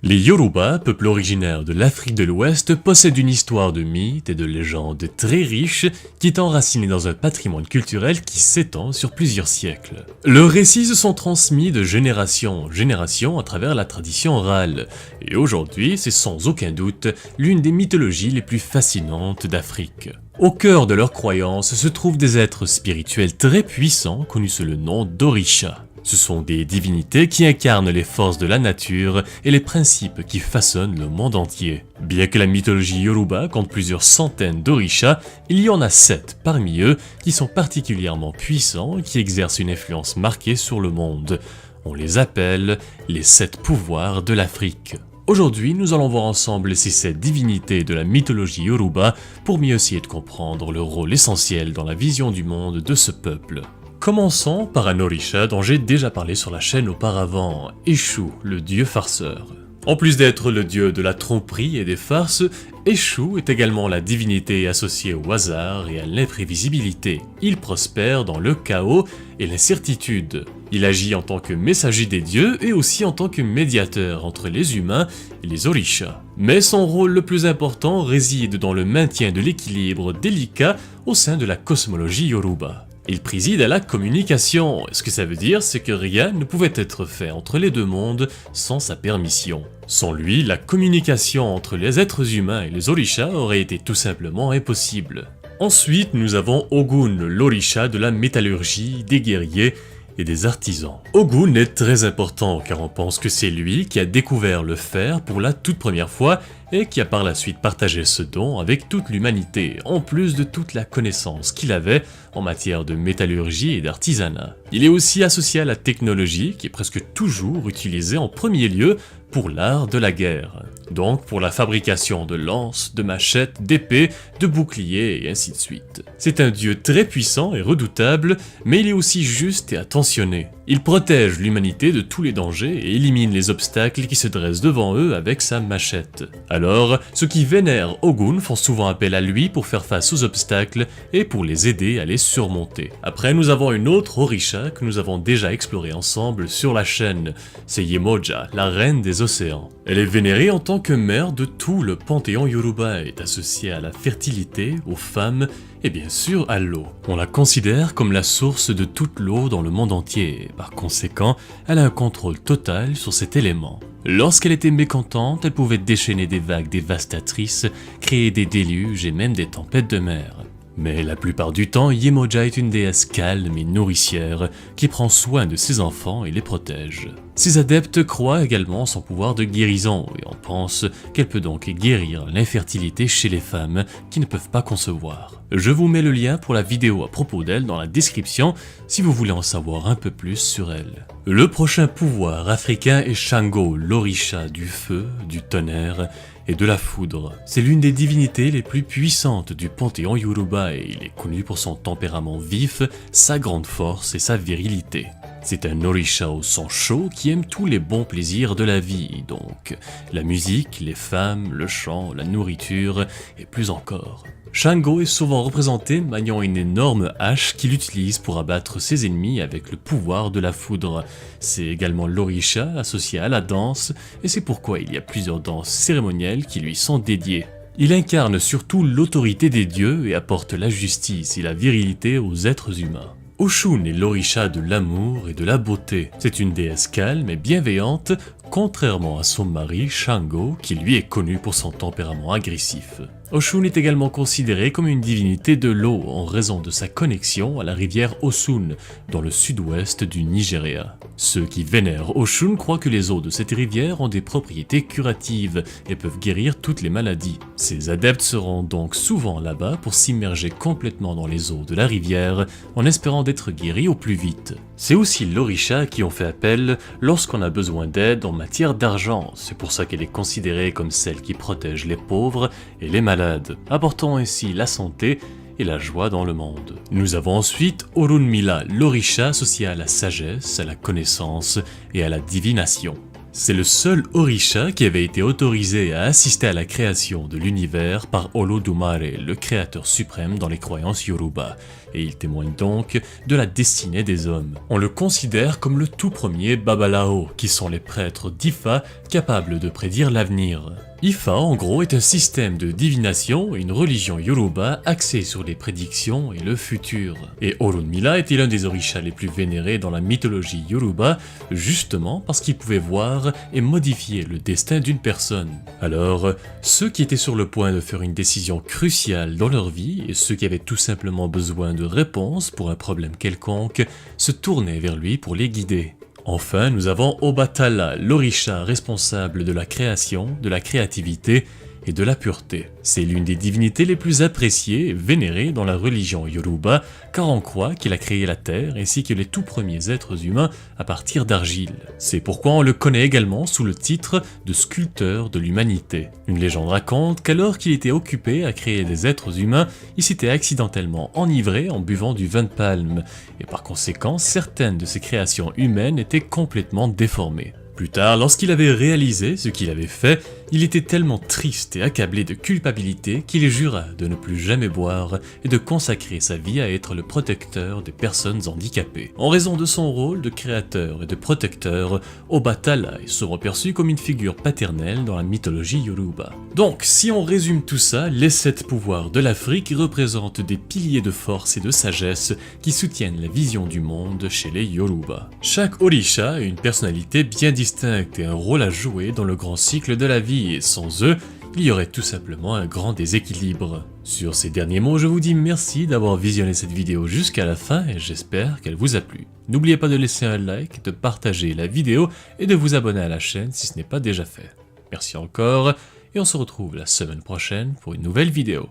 Les Yoruba, peuple originaire de l'Afrique de l'Ouest, possèdent une histoire de mythes et de légendes très riche qui est enracinée dans un patrimoine culturel qui s'étend sur plusieurs siècles. Leurs récits se sont transmis de génération en génération à travers la tradition orale, et aujourd'hui c'est sans aucun doute l'une des mythologies les plus fascinantes d'Afrique. Au cœur de leurs croyances se trouvent des êtres spirituels très puissants connus sous le nom d'Orisha. Ce sont des divinités qui incarnent les forces de la nature et les principes qui façonnent le monde entier. Bien que la mythologie Yoruba compte plusieurs centaines d'orishas, il y en a 7 parmi eux qui sont particulièrement puissants et qui exercent une influence marquée sur le monde. On les appelle les 7 pouvoirs de l'Afrique. Aujourd'hui, nous allons voir ensemble ces 7 divinités de la mythologie Yoruba pour mieux essayer de comprendre leur rôle essentiel dans la vision du monde de ce peuple. Commençons par un orisha dont j'ai déjà parlé sur la chaîne auparavant, Eshu, le dieu farceur. En plus d'être le dieu de la tromperie et des farces, Eshu est également la divinité associée au hasard et à l'imprévisibilité. Il prospère dans le chaos et l'incertitude. Il agit en tant que messager des dieux et aussi en tant que médiateur entre les humains et les orishas. Mais son rôle le plus important réside dans le maintien de l'équilibre délicat au sein de la cosmologie Yoruba. Il préside à la communication. Ce que ça veut dire, c'est que rien ne pouvait être fait entre les deux mondes sans sa permission. Sans lui, la communication entre les êtres humains et les orishas aurait été tout simplement impossible. Ensuite, nous avons Ogun, l'orisha de la métallurgie, des guerriers et des artisans. Ogun est très important car on pense que c'est lui qui a découvert le fer pour la toute première fois et qui a par la suite partagé ce don avec toute l'humanité, en plus de toute la connaissance qu'il avait en matière de métallurgie et d'artisanat. Il est aussi associé à la technologie qui est presque toujours utilisée en premier lieu pour l'art de la guerre. Donc pour la fabrication de lances, de machettes, d'épées, de boucliers et ainsi de suite. C'est un dieu très puissant et redoutable, mais il est aussi juste et attentionné. Il protège l'humanité de tous les dangers et élimine les obstacles qui se dressent devant eux avec sa machette. Alors, ceux qui vénèrent Ogun font souvent appel à lui pour faire face aux obstacles et pour les aider à les surmonter. Après, nous avons une autre orisha que nous avons déjà explorée ensemble sur la chaîne. C'est Yemoja, la reine des océans. Elle est vénérée en tant que mère de tout le panthéon Yoruba et est associée à la fertilité, aux femmes et bien sûr à l'eau. On la considère comme la source de toute l'eau dans le monde entier et par conséquent, elle a un contrôle total sur cet élément. Lorsqu'elle était mécontente, elle pouvait déchaîner des vagues dévastatrices, créer des déluges et même des tempêtes de mer. Mais la plupart du temps, Yemoja est une déesse calme et nourricière qui prend soin de ses enfants et les protège. Ses adeptes croient également en son pouvoir de guérison et on pense qu'elle peut donc guérir l'infertilité chez les femmes qui ne peuvent pas concevoir. Je vous mets le lien pour la vidéo à propos d'elle dans la description si vous voulez en savoir un peu plus sur elle. Le prochain pouvoir africain est Shango, l'orisha du feu, du tonnerre et de la foudre. C'est l'une des divinités les plus puissantes du panthéon Yoruba et il est connu pour son tempérament vif, sa grande force et sa virilité. C'est un orisha au sang chaud qui aime tous les bons plaisirs de la vie, donc la musique, les femmes, le chant, la nourriture et plus encore. Shango est souvent représenté maniant une énorme hache qu'il utilise pour abattre ses ennemis avec le pouvoir de la foudre. C'est également l'orisha associé à la danse et c'est pourquoi il y a plusieurs danses cérémonielles qui lui sont dédiées. Il incarne surtout l'autorité des dieux et apporte la justice et la virilité aux êtres humains. Oshun est l'orisha de l'amour et de la beauté. C'est une déesse calme et bienveillante, contrairement à son mari Shango, qui lui est connu pour son tempérament agressif. Oshun est également considéré comme une divinité de l'eau en raison de sa connexion à la rivière Osun, dans le sud-ouest du Nigeria. Ceux qui vénèrent Oshun croient que les eaux de cette rivière ont des propriétés curatives et peuvent guérir toutes les maladies. Ces adeptes se rendent donc souvent là-bas pour s'immerger complètement dans les eaux de la rivière en espérant d'être guéris au plus vite. C'est aussi l'orisha qui ont fait appel lorsqu'on a besoin d'aide en matière d'argent, c'est pour ça qu'elle est considérée comme celle qui protège les pauvres et les malades, apportant ainsi la santé et la joie dans le monde. Nous avons ensuite Orunmila, l'orisha associé à la sagesse, à la connaissance et à la divination. C'est le seul orisha qui avait été autorisé à assister à la création de l'univers par Olodumare, le créateur suprême dans les croyances Yoruba. et il témoigne donc de la destinée des hommes. On le considère comme le tout premier Babalao, qui sont les prêtres d'Ifa capables de prédire l'avenir. Ifa, en gros, est un système de divination et une religion Yoruba axée sur les prédictions et le futur. Et Orunmila était l'un des orishas les plus vénérés dans la mythologie Yoruba, justement parce qu'il pouvait voir et modifier le destin d'une personne. Alors, ceux qui étaient sur le point de faire une décision cruciale dans leur vie et ceux qui avaient tout simplement besoin de réponses pour un problème quelconque se tournaient vers lui pour les guider. Enfin, nous avons Obatala, l'orisha responsable de la création, de la créativité et de la pureté. C'est l'une des divinités les plus appréciées et vénérées dans la religion Yoruba, car on croit qu'il a créé la terre ainsi que les tout premiers êtres humains à partir d'argile. C'est pourquoi on le connaît également sous le titre de sculpteur de l'humanité. Une légende raconte qu'alors qu'il était occupé à créer des êtres humains, il s'était accidentellement enivré en buvant du vin de palme, et par conséquent, certaines de ses créations humaines étaient complètement déformées. Plus tard, lorsqu'il avait réalisé ce qu'il avait fait, il était tellement triste et accablé de culpabilité qu'il jura de ne plus jamais boire et de consacrer sa vie à être le protecteur des personnes handicapées. En raison de son rôle de créateur et de protecteur, Obatala est souvent perçu comme une figure paternelle dans la mythologie Yoruba. Donc, si on résume tout ça, les 7 pouvoirs de l'Afrique représentent des piliers de force et de sagesse qui soutiennent la vision du monde chez les Yoruba. Chaque orisha a une personnalité bien distincte et un rôle à jouer dans le grand cycle de la vie, et sans eux, il y aurait tout simplement un grand déséquilibre. Sur ces derniers mots, je vous dis merci d'avoir visionné cette vidéo jusqu'à la fin et j'espère qu'elle vous a plu. N'oubliez pas de laisser un like, de partager la vidéo et de vous abonner à la chaîne si ce n'est pas déjà fait. Merci encore et on se retrouve la semaine prochaine pour une nouvelle vidéo.